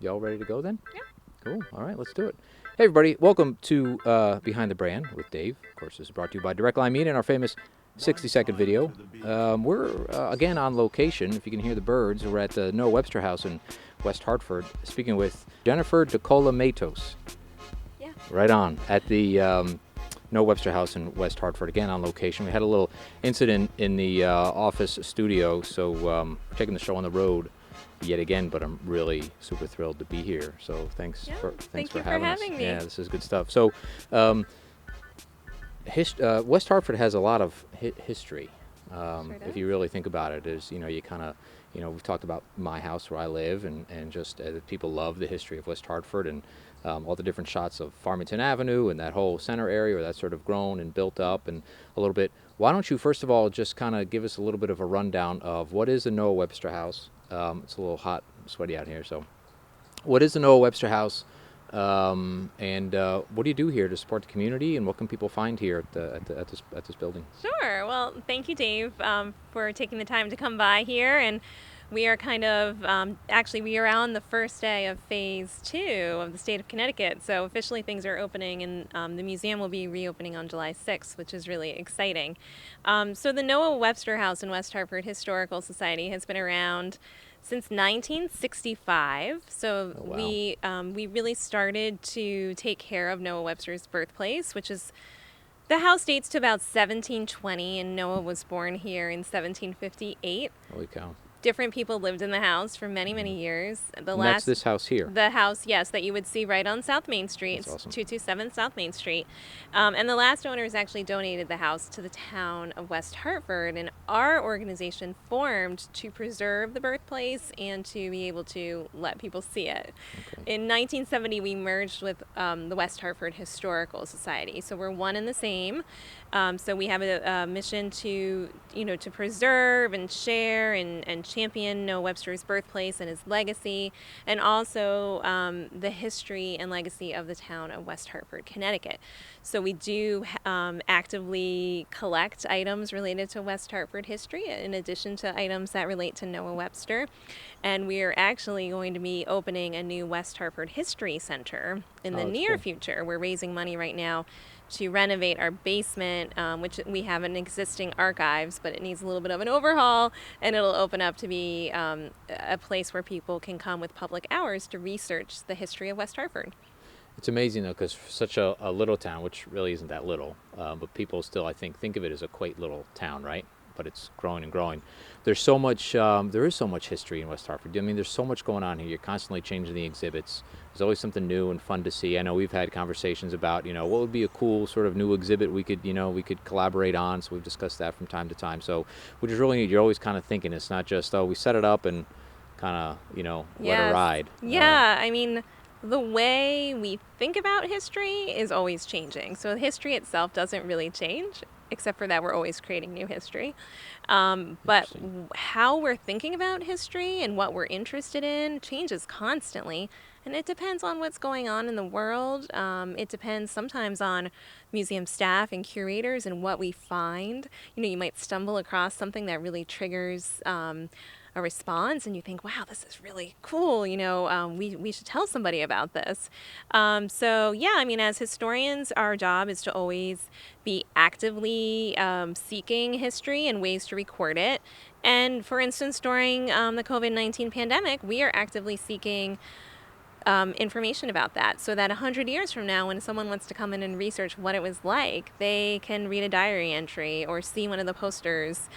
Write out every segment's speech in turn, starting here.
Y'all ready to go then? Yeah. Cool. All right, let's do it. Hey, everybody. Welcome to Behind the Brand with Dave. Of course, this is brought to you by DirectLine Media and our famous 60-second video. We're, again, on location. If you can hear the birds, we're at the Noah Webster House in West Hartford, speaking with Jennifer DiCOLA MATOS. Yeah. Right on. At the Noah Webster House in West Hartford, again, on location. We had a little incident in the office studio, so we're taking the show on the road yet again, but I'm really super thrilled to be here. So thanks for having us. Me. Yeah, this is good stuff. So West Hartford has a lot of history. If you really think about it, is you kind of we've talked about my house where I live, and just people love the history of West Hartford and all the different shots of Farmington Avenue and that whole center area where that's sort of grown and built up and a little bit. Why don't you first of all just kind of give us a little bit of a rundown of what is the Noah Webster House? It's a little hot, sweaty out here. So, what is the Noah Webster House, and what do you do here to support the community? And what can people find here at this building? Sure. Well, thank you, Dave, for taking the time to come by here. And we are kind of actually we are on the first day of phase 2 of the state of Connecticut. So officially things are opening, and the museum will be reopening on July 6th, which is really exciting. So the Noah Webster House in West Hartford Historical Society has been around since 1965. So Oh, wow. we really started to take care of Noah Webster's birthplace, which is the house dates to about 1720, and Noah was born here in 1758. Holy cow! Different people lived in the house for many, many years. That's this house here. The house, yes, that you would see right on South Main Street. That's awesome. 227 South Main Street. And the last owners actually donated the house to the town of West Hartford, and our organization formed to preserve the birthplace and to be able to let people see it. Okay. In 1970, we merged with the West Hartford Historical Society, so we're one and the same. So we have a mission to preserve and share and champion Noah Webster's birthplace and his legacy, and also the history and legacy of the town of West Hartford, Connecticut. So we do actively collect items related to West Hartford history, in addition to items that relate to Noah Webster. And we are actually going to be opening a new West Hartford History Center in the near future. We're raising money right now to renovate our basement, which we have an existing archives, but it needs a little bit of an overhaul, and it'll open up to be a place where people can come with public hours to research the history of West Hartford. It's amazing, though, because such a little town, which really isn't that little, but people still, I think of it as a quaint little town, right? But it's growing and growing. There's so much, there is so much history in West Hartford. I mean, there's so much going on here. You're constantly changing the exhibits. There's always something new and fun to see. I know we've had conversations about, what would be a cool sort of new exhibit we could collaborate on. So we've discussed that from time to time. So, which is really neat. You're always kind of thinking it's not just, we set it up and kind of, let it ride. Yeah, I mean, the way we think about history is always changing. So history itself doesn't really change, except for that we're always creating new history. But how we're thinking about history and what we're interested in changes constantly. And it depends on what's going on in the world. It depends sometimes on museum staff and curators and what we find. You might stumble across something that really triggers a response, and you think, wow, this is really cool. We should tell somebody about this. So yeah, I mean, as historians, our job is to always be actively seeking history and ways to record it. And for instance, during the COVID-19 pandemic, we are actively seeking information about that, so that 100 years from now, when someone wants to come in and research what it was like, they can read a diary entry or see one of the posters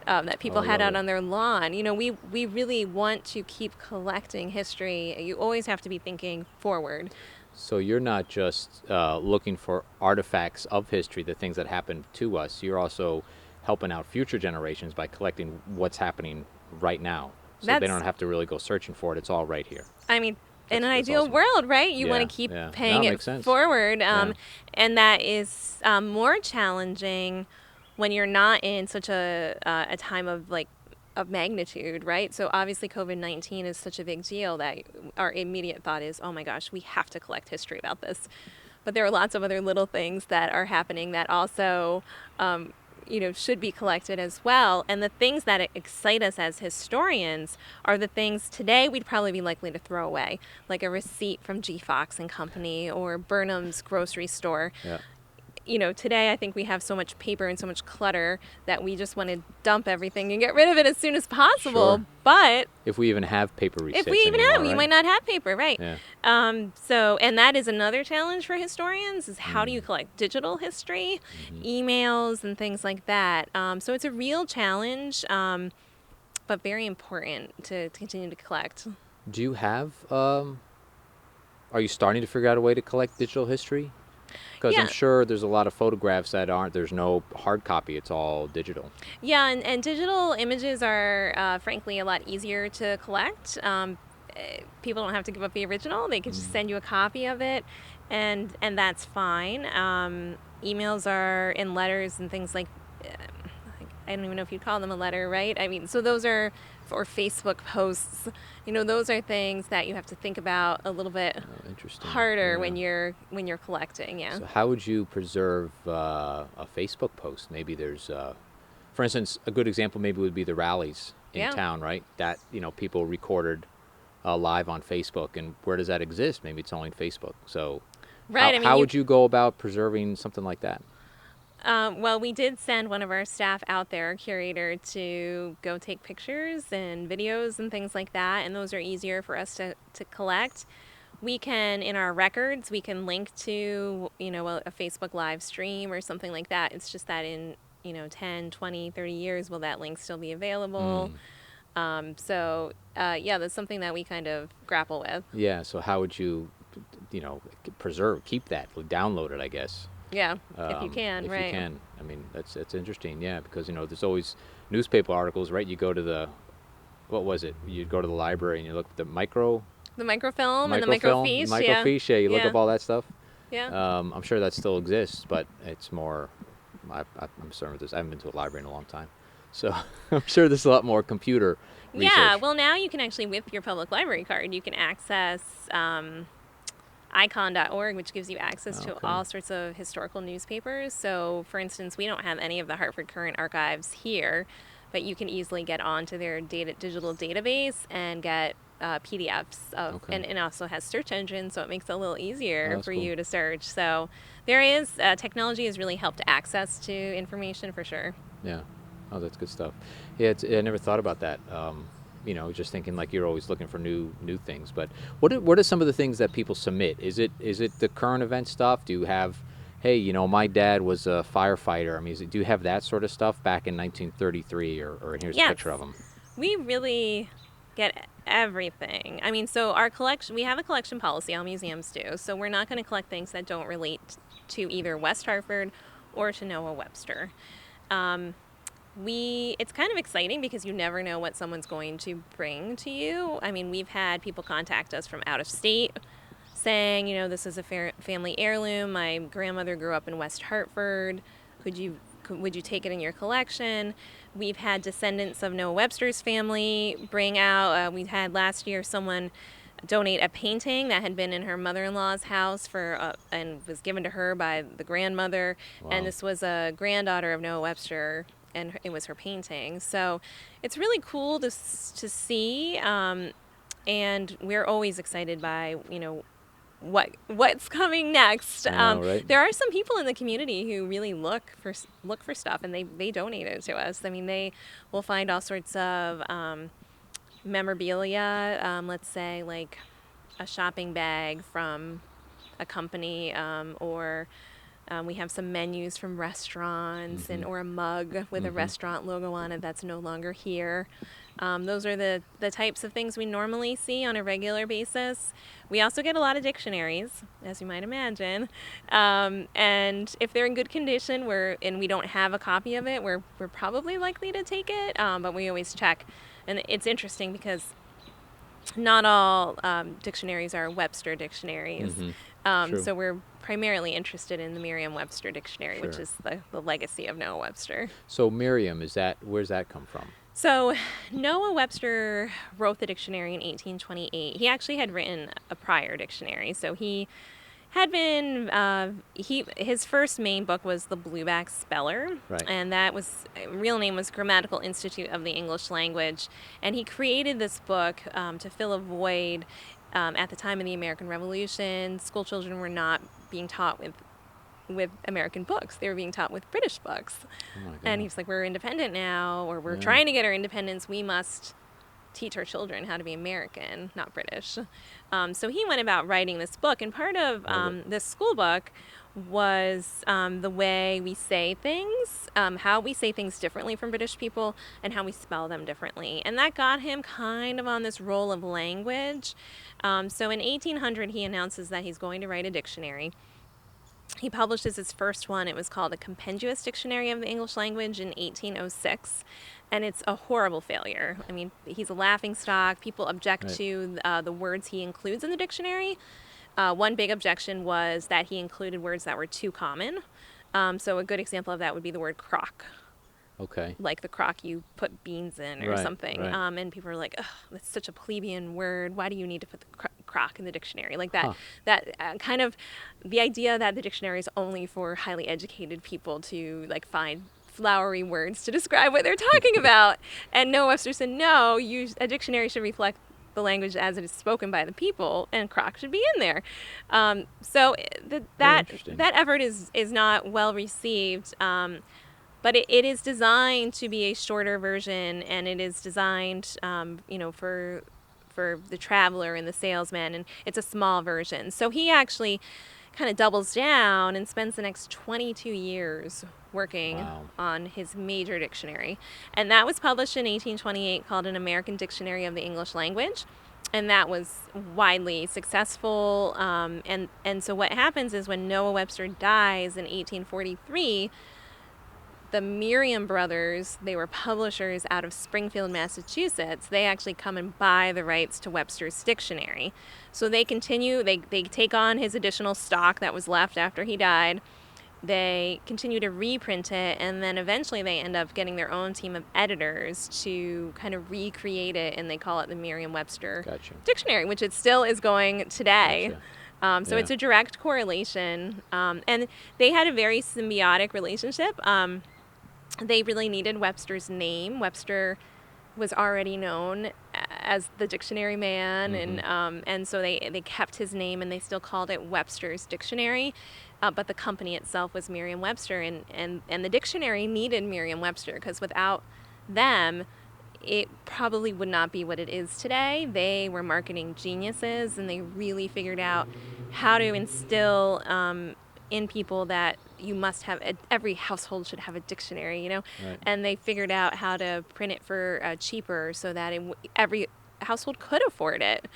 that people had out on their lawn. We really want to keep collecting history. You always have to be thinking forward. So you're not just looking for artifacts of history, the things that happened to us. You're also helping out future generations by collecting what's happening right now. So they don't have to really go searching for it. It's all right here. I mean, in an ideal world, right? You want to keep paying it forward. And that is more challenging when you're not in such a time of magnitude, right? So obviously COVID-19 is such a big deal that our immediate thought is, oh my gosh, we have to collect history about this. But there are lots of other little things that are happening that also should be collected as well. And the things that excite us as historians are the things today we'd probably be likely to throw away, like a receipt from G. Fox and Company or Burnham's grocery store. Yeah. Today I think we have so much paper and so much clutter that we just want to dump everything and get rid of it as soon as possible. Sure. But if we even have paper receipts if we even anymore, have, right? you might not have paper, right? Yeah. And that is another challenge for historians, is how do you collect digital history, emails, and things like that. So it's a real challenge, but very important to continue to collect. Do you have, are you starting to figure out a way to collect digital history? Because Yeah. I'm sure there's a lot of photographs that there's no hard copy, it's all digital. Yeah, and digital images are, frankly, a lot easier to collect. People don't have to give up the original. They can just send you a copy of it, and that's fine. Emails are in letters and things like, I don't even know if you'd call them a letter, right? I mean, so those are, or Facebook posts, those are things that you have to think about a little bit Interesting. harder Yeah. when you're collecting, yeah. So how would you preserve a Facebook post? Maybe there's, for instance, a good example maybe would be the rallies in Yeah. town, right? That, people recorded live on Facebook, and where does that exist? Maybe it's only on Facebook. So Right, how would you go about preserving something like that? Well, we did send one of our staff out there, a curator, to go take pictures and videos and things like that, and those are easier for us to collect. We can, in our records, we can link to, a Facebook live stream or something like that. It's just that in, 10, 20, 30 years, will that link still be available? Yeah, that's something that we kind of grapple with. Yeah, so how would you, keep that, download it, I guess. Yeah, if you can, if right. you can. I mean, that's interesting, yeah, because, there's always newspaper articles, right? You go to what was it? You go to the library and you look at the microfilm and the microfiche. Microfiche, Yeah, you look yeah. up all that stuff. Yeah. I'm sure that still exists, but it's more, I'm certain with this. I haven't been to a library in a long time. So I'm sure there's a lot more computer research. Yeah, well, now you can actually, with your public library card, you can access icon.org, which gives you access to all sorts of historical newspapers. So, for instance, we don't have any of the Hartford Current archives here, but you can easily get onto their digital database and get PDFs of, and it also has search engines, so it makes it a little easier for you to search. So there is, technology has really helped access to information for sure. Yeah. Oh, that's good stuff. Yeah, I never thought about that. Just thinking like you're always looking for new things. But what are some of the things that people submit? Is it the current event stuff? Do you have, hey, my dad was a firefighter? I mean, do you have that sort of stuff back in 1933, or here's a picture of him? We really get everything. I mean, so our collection, we have a collection policy, all museums do. So we're not going to collect things that don't relate to either West Hartford or to Noah Webster. It's kind of exciting because you never know what someone's going to bring to you. I mean, we've had people contact us from out of state saying, this is a family heirloom. My grandmother grew up in West Hartford. Would you take it in your collection? We've had descendants of Noah Webster's family bring out, we had last year someone donate a painting that had been in her mother-in-law's house and was given to her by the grandmother. Wow. And this was a granddaughter of Noah Webster, and it was her painting. So it's really cool to see, and we're always excited by, what's coming next. I know, right? There are some people in the community who really look for stuff, and they donate it to us. I mean, they will find all sorts of memorabilia, let's say like a shopping bag from a company, or we have some menus from restaurants, or a mug with a restaurant logo on it that's no longer here. Those are the types of things we normally see on a regular basis. We also get a lot of dictionaries, as you might imagine. And if they're in good condition, and we don't have a copy of it, we're probably likely to take it, but we always check. And it's interesting because not all dictionaries are Webster dictionaries. So we're primarily interested in the MerriamWebster Dictionary, which is the legacy of Noah Webster. So Merriam, where's that come from? So Noah Webster wrote the dictionary in 1828. He actually had written a prior dictionary. So he had been his first main book was The Blueback Speller, Right. and that was real name was Grammatical Institute of the English Language, and he created this book to fill a void at the time of the American Revolution. School children were not being taught with American books; they were being taught with British books. Oh my God. And he's like, "We're independent now, or we're Yeah. trying to get our independence. We must teach our children how to be American, not British." So he went about writing this book, and part of this school book was the way we say things, how we say things differently from British people, and how we spell them differently. And that got him kind of on this role of language. So in 1800, he announces that he's going to write a dictionary. He publishes his first one. It was called A Compendious Dictionary of the English Language in 1806, and it's a horrible failure. I mean, he's a laughingstock. People object to the words he includes in the dictionary. One big objection was that he included words that were too common. So a good example of that would be the word crock. Okay. Like the crock you put beans in or something. Right. And people are like, "Ugh, that's such a plebeian word. Why do you need to put the crock in the dictionary?" Like that kind of the idea that the dictionary is only for highly educated people to like find flowery words to describe what they're talking about. And Noah Webster said, no, a dictionary should reflect the language as it is spoken by the people, and crock should be in there. So that effort is not well received. But it is designed to be a shorter version, and it is designed, for the traveler and the salesman, and it's a small version. So he actually kind of doubles down and spends the next 22 years working on his major dictionary. And that was published in 1828, called An American Dictionary of the English Language. And that was widely successful. And so what happens is when Noah Webster dies in 1843, the Merriam brothers, they were publishers out of Springfield, Massachusetts. They actually come and buy the rights to Webster's dictionary. So they continue, they take on his additional stock that was left after he died. They continue to reprint it, and then eventually they end up getting their own team of editors to kind of recreate it, and they call it the MerriamWebster Dictionary, which it still is going today. So it's a direct correlation. And they had a very symbiotic relationship. They really needed Webster's name. Webster was already known as the dictionary man, and so they kept his name, and they still called it Webster's Dictionary. But the company itself was Merriam-Webster, and the dictionary needed Merriam-Webster, because without them, it probably would not be what it is today. They were marketing geniuses, and they really figured out how to instill in people that you must have, every household should have a dictionary, and they figured out how to print it for cheaper so that every household could afford it.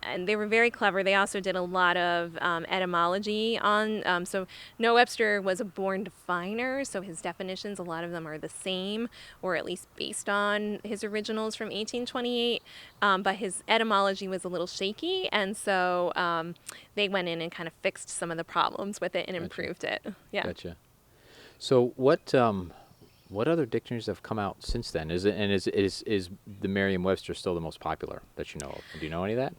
And they were very clever. They also did a lot of etymology on, so Noah Webster was a born definer, so his definitions, a lot of them are the same, or at least based on his originals from 1828, but his etymology was a little shaky, and so they went in and kind of fixed some of the problems with it and improved it. Yeah. Gotcha. So what other dictionaries have come out since then? Is the Merriam-Webster still the most popular that you know of? Do you know any of that?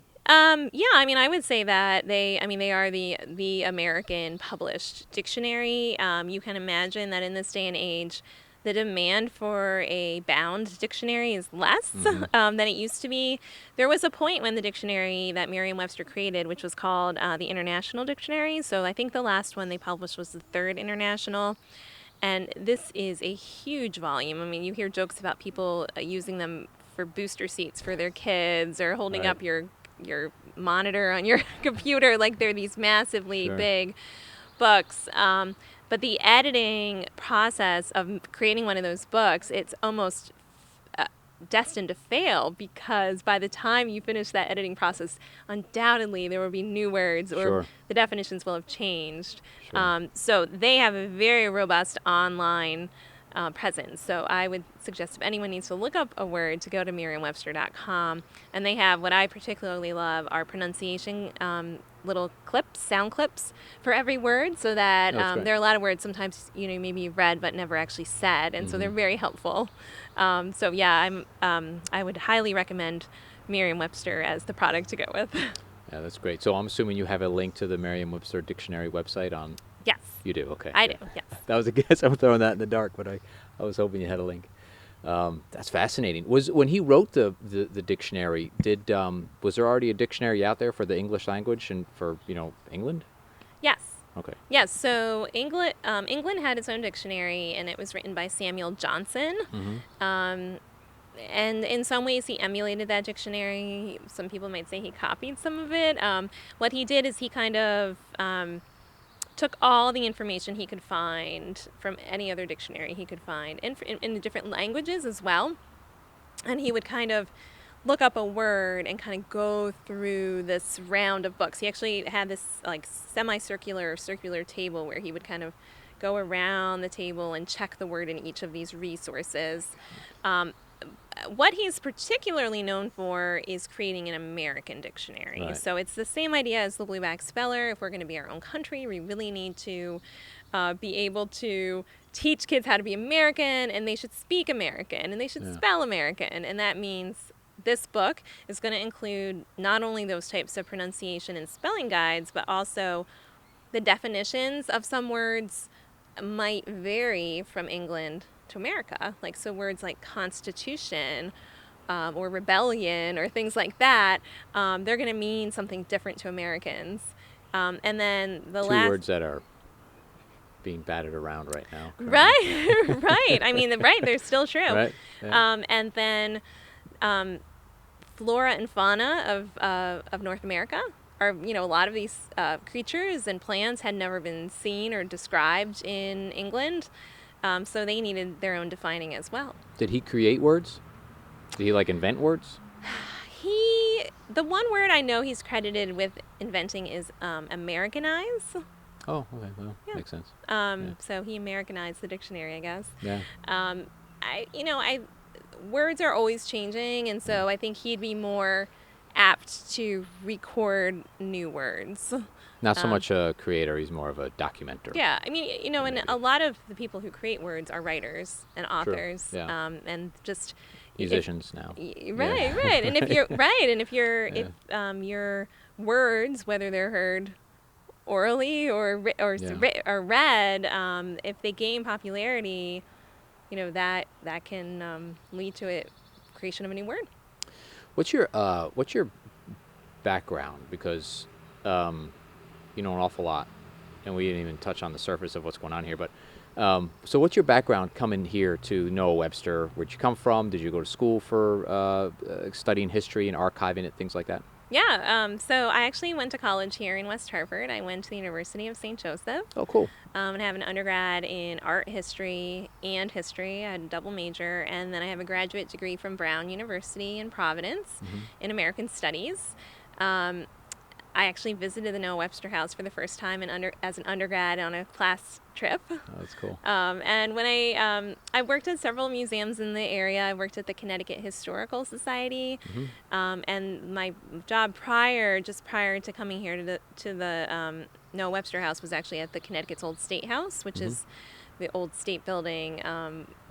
Yeah, I mean, I would say that they are the American published dictionary. You can imagine that in this day and age, the demand for a bound dictionary is less than it used to be. There was a point when the dictionary that Merriam-Webster created, which was called the International Dictionary. So I think the last one they published was the Third International. And this is a huge volume. I mean, you hear jokes about people using them for booster seats for their kids, or holding up your monitor on your computer, like they're these massively big books. But the editing process of creating one of those books, it's almost destined to fail, because by the time you finish that editing process, undoubtedly there will be new words, or the definitions will have changed. So they have a very robust online presence. So I would suggest if anyone needs to look up a word, to go to MerriamWebster.com, and they have, what I particularly love, are pronunciation little clips, sound clips for every word, so that there are a lot of words sometimes maybe you've read but never actually said, and so they're very helpful. So yeah, I would highly recommend Merriam-Webster as the product to go with. Yeah, that's great. So I'm assuming you have a link to the Merriam-Webster Dictionary website on. Yes. You do, okay. I good. do, yes. That was a guess. I'm throwing that in the dark, but I was hoping you had a link. That's fascinating. Was when he wrote the dictionary, was there already a dictionary out there for the English language and for England? Yes. Okay. Yes, so England had its own dictionary, and it was written by Samuel Johnson. And in some ways, he emulated that dictionary. Some people might say he copied some of it. What he did is he kind of took all the information he could find from any other dictionary he could find in different languages as well. And he would kind of look up a word and kind of go through this round of books. He actually had this like semicircular or circular table where he would kind of go around the table and check the word in each of these resources. What he's particularly known for is creating an American dictionary. Right. So it's the same idea as the Blueback Speller. If we're going to be our own country, we really need to be able to teach kids how to be American, and they should speak American, and they should spell American. And that means this book is going to include not only those types of pronunciation and spelling guides, but also the definitions of some words might vary from England to America. Like, so words like constitution or rebellion or things like that, they're going to mean something different to Americans. And then the Two last words that are being batted around right now. Currently. Right, right. I mean, right, they're still true. Right. Yeah. And then flora and fauna of North America are, a lot of these creatures and plants had never been seen or described in England. So they needed their own defining as well. Did he create words? Did he invent words? The one word I know he's credited with inventing is Americanize. Oh, okay. Well, makes sense. So he Americanized the dictionary, I guess. Yeah. Words are always changing, and so I think he'd be more apt to record new words. Not so much a creator; he's more of a documenter. Yeah, I mean, and a lot of the people who create words are writers and authors, and just musicians now. Right. And if your words, whether they're heard orally or read, if they gain popularity, that can lead to a creation of a new word. What's your background? Because you know an awful lot, and we didn't even touch on the surface of what's going on here. But so, what's your background coming here to Noah Webster? Where'd you come from? Did you go to school for studying history and archiving it, things like that? Yeah, so I actually went to college here in West Hartford. I went to the University of St. Joseph. Oh, cool. And I have an undergrad in art history and history. I had a double major. And then I have a graduate degree from Brown University in Providence in American Studies. I actually visited the Noah Webster House for the first time as an undergrad on a class trip. Oh, that's cool. And when I worked at several museums in the area. I worked at the Connecticut Historical Society, and my job just prior to coming here to the Noah Webster House was actually at the Connecticut's Old State House, which is the old state building,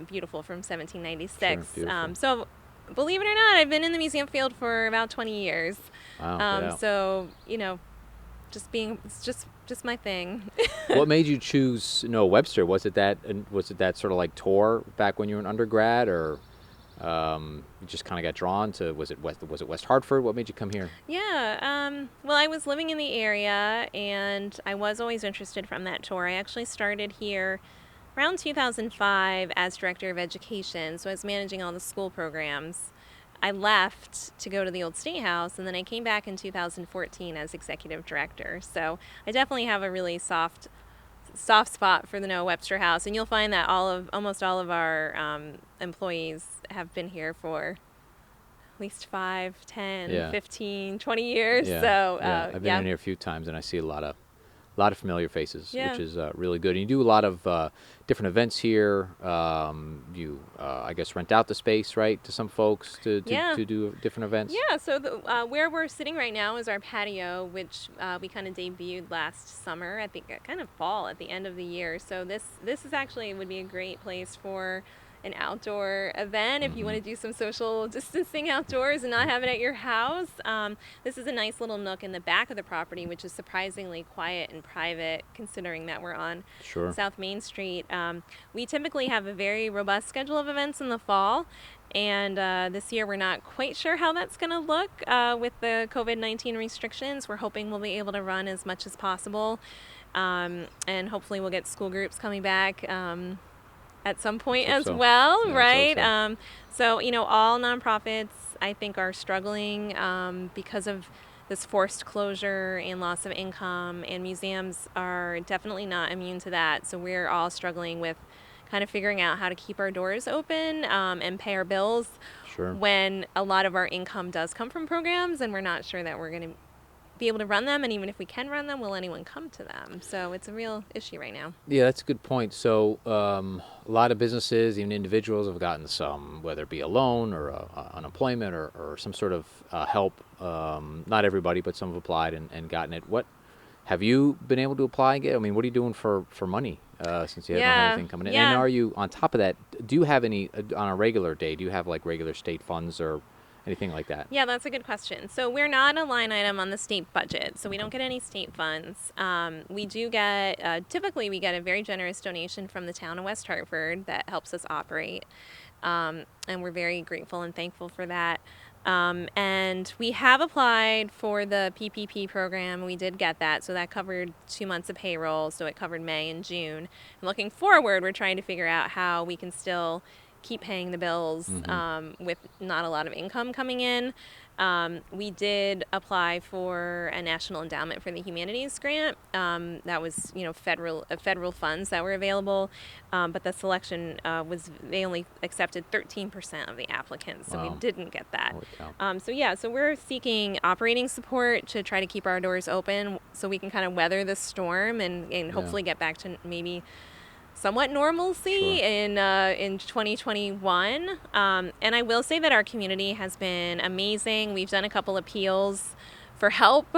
beautiful, from 1796. Sure, so believe it or not, I've been in the museum field for about 20 years. Wow, So, it's just my thing. What made you choose Noah Webster? Was it that sort of tour back when you were an undergrad, or you just kind of got drawn to? Was it West Hartford? What made you come here? Yeah. Well, I was living in the area, and I was always interested from that tour. I actually started here around 2005 as Director of Education, so I was managing all the school programs. I left to go to the Old State House, and then I came back in 2014 as Executive Director. So I definitely have a really soft spot for the Noah Webster House, and you'll find that almost all of our employees have been here for at least 5, 10, 15, 20 years. Yeah. So I've been in here a few times, and I see a lot of familiar faces, which is really good. And you do a lot of different events here. You, I guess, rent out the space, right, to some folks to do different events? Yeah, so where we're sitting right now is our patio, which we kind of debuted last summer, I think kind of fall, at the end of the year. So this is actually would be a great place for an outdoor event if you want to do some social distancing outdoors and not have it at your house. This is a nice little nook in the back of the property, which is surprisingly quiet and private considering that we're on South Main Street. We typically have a very robust schedule of events in the fall. And this year we're not quite sure how that's going to look with the COVID-19 restrictions. We're hoping we'll be able to run as much as possible. And hopefully we'll get school groups coming back at some point as well, yeah, right? So, all nonprofits, I think, are struggling because of this forced closure and loss of income, and museums are definitely not immune to that. So we're all struggling with kind of figuring out how to keep our doors open and pay our bills when a lot of our income does come from programs, and we're not sure that we're going to be able to run them, and even if we can run them, will anyone come to them? So it's a real issue right now. Yeah, that's a good point. So a lot of businesses, even individuals, have gotten some, whether it be a loan or unemployment or some sort of help. Not everybody, but some have applied and gotten it. What have you been able to apply and get? I mean, what are you doing for money since you don't have anything coming in? And are you, on top of that, do you have any, on a regular day, do you have like regular state funds or anything like that? Yeah, that's a good question. So we're not a line item on the state budget, so we don't get any state funds. We do get, typically we get a very generous donation from the town of West Hartford that helps us operate, and we're very grateful and thankful for that. And we have applied for the PPP program. We did get that, so that covered 2 months of payroll, so it covered May and June. And looking forward, we're trying to figure out how we can still keep paying the bills with not a lot of income coming in. We did apply for a National Endowment for the Humanities grant. That was, federal funds that were available, but the selection they only accepted 13% of the applicants, so we didn't get that. So we're seeking operating support to try to keep our doors open so we can kind of weather the storm and hopefully get back to maybe somewhat normalcy in 2021. And I will say that our community has been amazing. We've done a couple appeals for help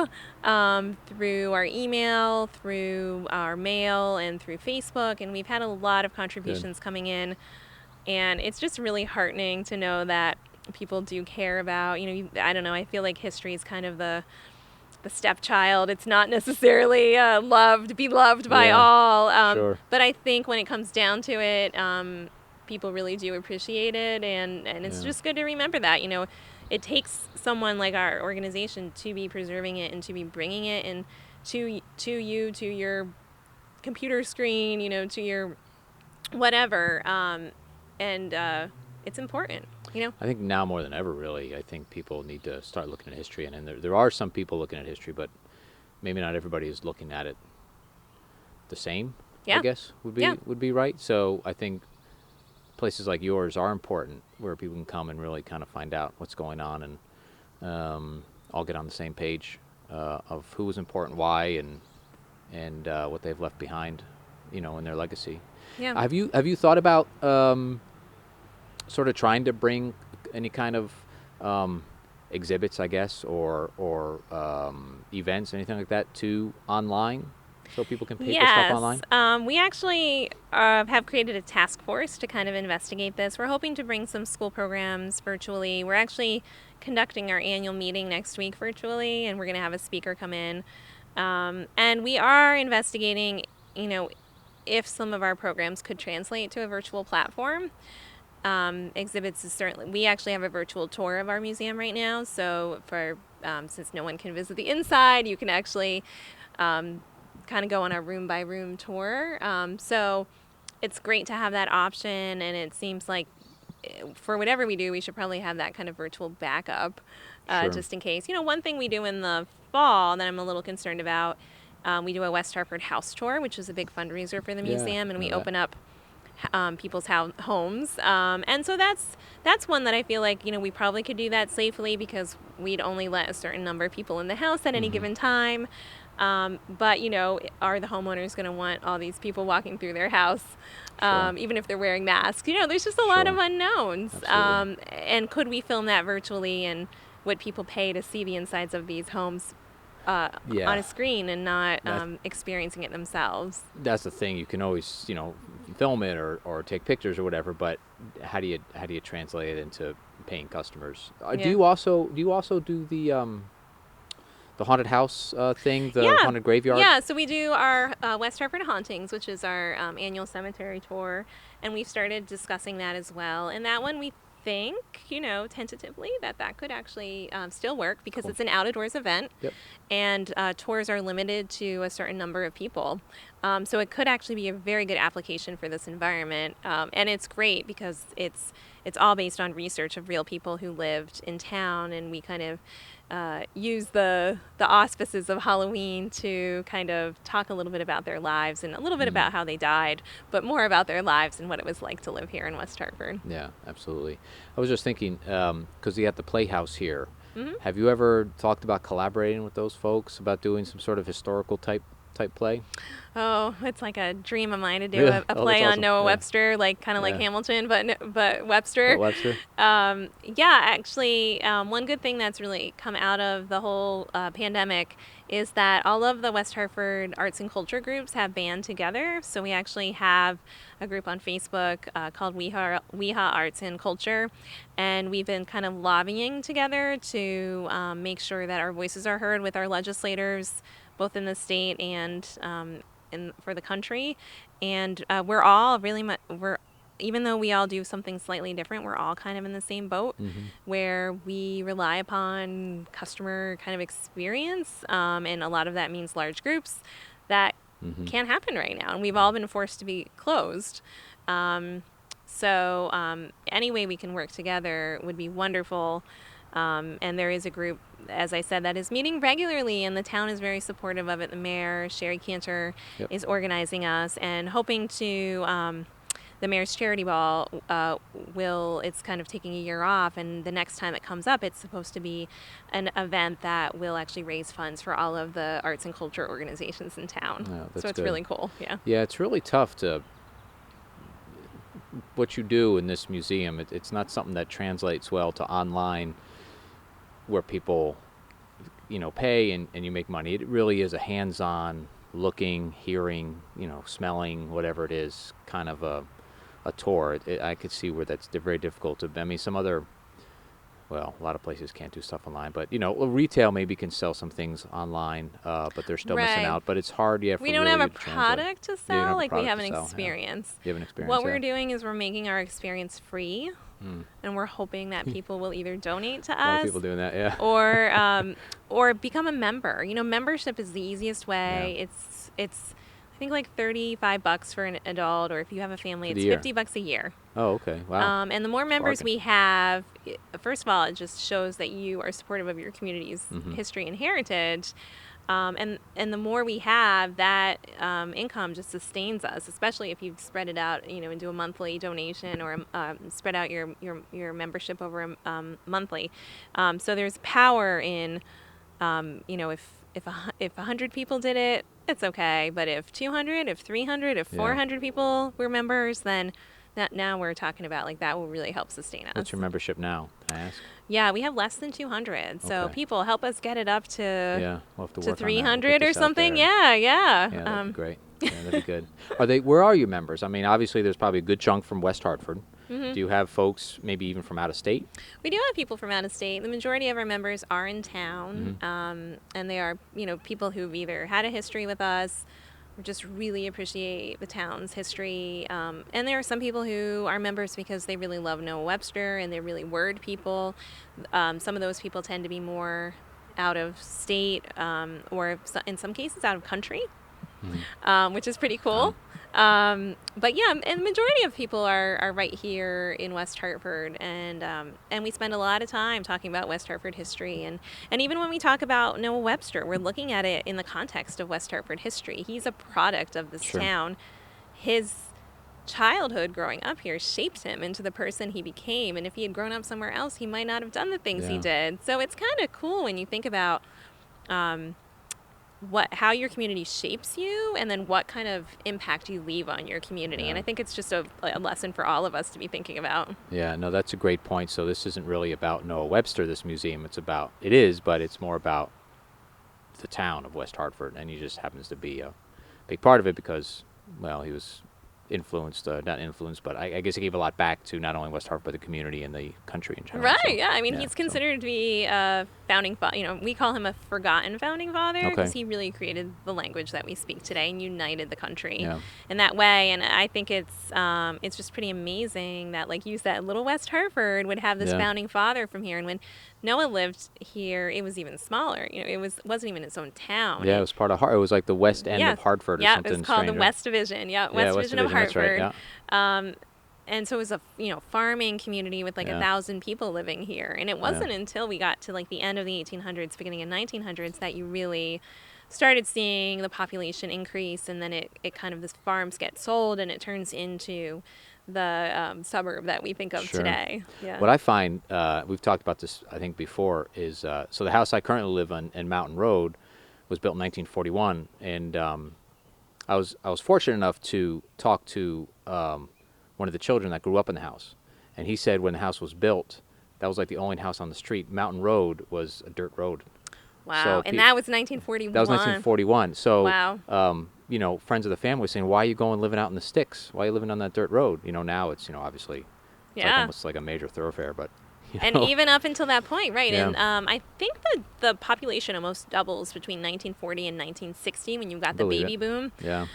through our email, through our mail, and through Facebook, and we've had a lot of contributions coming in. And it's just really heartening to know that people do care about, I don't know, I feel like history is kind of the stepchild. It's not necessarily beloved by all. But I think when it comes down to it, people really do appreciate it, and it's just good to remember that. It takes someone like our organization to be preserving it and to be bringing it in to your computer screen, to your whatever, and it's important. I think now more than ever, really, I think people need to start looking at history. And there are some people looking at history, but maybe not everybody is looking at it the same, I guess, would be right. So I think places like yours are important where people can come and really kind of find out what's going on and all get on the same page of who was important, why, and what they've left behind, in their legacy. Yeah. Have you thought about sort of trying to bring any kind of exhibits, I guess, or events, anything like that, to online, so people can pay for stuff online? We actually have created a task force to kind of investigate this. We're hoping to bring some school programs virtually. We're actually conducting our annual meeting next week virtually, and we're going to have a speaker come in. And we are investigating, if some of our programs could translate to a virtual platform. Exhibits is certainly, we actually have a virtual tour of our museum right now, so since no one can visit the inside, you can actually kind of go on a room by room tour. So it's great to have that option, and it seems like for whatever we do, we should probably have that kind of virtual backup just in case. One thing we do in the fall that I'm a little concerned about, we do a West Hartford house tour, which is a big fundraiser for the museum, and we open up people's homes, and so that's one that I feel like we probably could do that safely because we'd only let a certain number of people in the house at any given time. But are the homeowners going to want all these people walking through their house, even if they're wearing masks? There's just a lot of unknowns. And could we film that virtually, and would people pay to see the insides of these homes on a screen and not That's- experiencing it themselves. That's the thing. You can always, film it or take pictures or whatever, but how do you translate it into paying customers? Do Yeah. you also do the haunted house thing, the haunted graveyard? Yeah, so we do our West Hartford Hauntings, which is our annual cemetery tour, and we've started discussing that as well. And that one we think, tentatively that could actually still work because Cool. it's an out-of-doors event. Yep. And tours are limited to a certain number of people. So it could actually be a very good application for this environment. And it's great because it's all based on research of real people who lived in town, and we kind of use the auspices of Halloween to kind of talk a little bit about their lives and a little bit about how they died, but more about their lives and what it was like to live here in West Hartford. Yeah, absolutely. I was just thinking, because you got the Playhouse here. Mm-hmm. Have you ever talked about collaborating with those folks about doing some sort of historical type play? Oh, it's like a dream of mine to do Yeah. a Oh, play that's on awesome. Noah Yeah. Webster, like kind of like Yeah. Hamilton, but Webster. But Webster? Yeah, actually, one good thing that's really come out of the whole pandemic is that all of the West Hartford arts and culture groups have band together. So we actually have a group on Facebook called WeHa Arts and Culture, and we've been kind of lobbying together to make sure that our voices are heard with our legislators, both in the state and for the country. And we're all really even though we all do something slightly different, we're all kind of in the same boat where we rely upon customer kind of experience. And a lot of that means large groups that can't happen right now. And we've all been forced to be closed. So any way we can work together would be wonderful. And there is a group, as I said, that is meeting regularly, and the town is very supportive of it. The mayor, Sherry Cantor, is organizing us and hoping to... the Mayor's Charity Ball it's kind of taking a year off, and the next time it comes up, it's supposed to be an event that will actually raise funds for all of the arts and culture organizations in town. Yeah, that's so it's good. really cool, yeah. Yeah, it's really tough what you do in this museum. It's not something that translates well to online where people, pay and you make money. It really is a hands-on, looking, hearing, smelling, whatever it is, kind of a tour. I could see where that's very difficult to. I mean, a lot of places can't do stuff online, but retail maybe can sell some things online, but they're still missing out. But it's hard, for we don't really have a to translate. product to Yeah, you don't sell, have a we have product an to sell, experience. You have an experience. What we're doing is we're making our experience free, and we're hoping that people will either donate to A lot of us people doing that, yeah. or become a member. Membership is the easiest way. Yeah. It's I think like $35 for an adult, or if you have a family, For it's the year. $50 a year. Oh, okay. Wow. And the more members bargain. we have, first of all, it just shows that you are supportive of your community's history and heritage. And the more we have, that income just sustains us, especially if you spread it out, into a monthly donation or spread out your membership over monthly. So there's power in, if 100 people did it, it's okay. But if 200, if 300, if 400 people were members, then now we're talking about that will really help sustain us. What's your membership now? Can I ask? Yeah, we have less than 200. So Okay. people help us get it up to We'll have to work on that. to We'll 300 get or this out something. there. Yeah. Yeah, that'd be great. Yeah, that'd be good. Where are your members? I mean, obviously there's probably a good chunk from West Hartford. Do you have folks maybe even from out of state? We do have people from out of state. The majority of our members are in town, and they are, people who've either had a history with us or just really appreciate the town's history. And there are some people who are members because they really love Noah Webster and they're really word people. Some of those people tend to be more out of state or in some cases out of country, which is pretty cool. But yeah, and the majority of people are right here in West Hartford, and we spend a lot of time talking about West Hartford history, and even when we talk about Noah Webster, we're looking at it in the context of West Hartford history. He's a product of this town. His childhood growing up here shaped him into the person he became, and if he had grown up somewhere else, he might not have done the things he did. So it's kind of cool when you think about how your community shapes you, and then what kind of impact you leave on your community. And I think it's just a lesson for all of us to be thinking about. Yeah, no, that's a great point. So this isn't really about Noah Webster, this museum. It is, but it's more about the town of West Hartford, and he just happens to be a big part of it because, well, he was influenced, not influenced, but I guess he gave a lot back to not only West Hartford, but the community and the country in general. Right, So, yeah. I mean, he's considered to be a founding father. You know, we call him a forgotten founding father because he really created the language that we speak today and united the country in that way. And I think it's just pretty amazing that, like you said, little West Hartford would have this founding father from here. And when Noah lived here, it was even smaller. You know, wasn't even its own town. Yeah, it was part of it was like the west end of Hartford or something. Yeah, it's called the West Division. Yeah, West Division of Hartford. That's right, and so it was a farming community with like 1,000 people living here. And it wasn't until we got to like the end of the 1800s, beginning of 1900s, that you really started seeing the population increase, and then it kind of, this farms get sold and it turns into the suburb that we think of today. Yeah. What I find, we've talked about this I think before, is so the house I currently live on in Mountain Road was built in 1941, and I was fortunate enough to talk to one of the children that grew up in the house, and he said when the house was built, that was like the only house on the street. Mountain Road was a dirt road. Wow, so and that was 1941. That was 1941. So, wow. You know, friends of the family were saying, "Why are you going living out in the sticks? Why are you living on that dirt road?" You know, now it's obviously, it's like almost like a major thoroughfare, but. And even up until that point, right? Yeah. And I think that the population almost doubles between 1940 and 1960 when you got the baby boom. Yeah.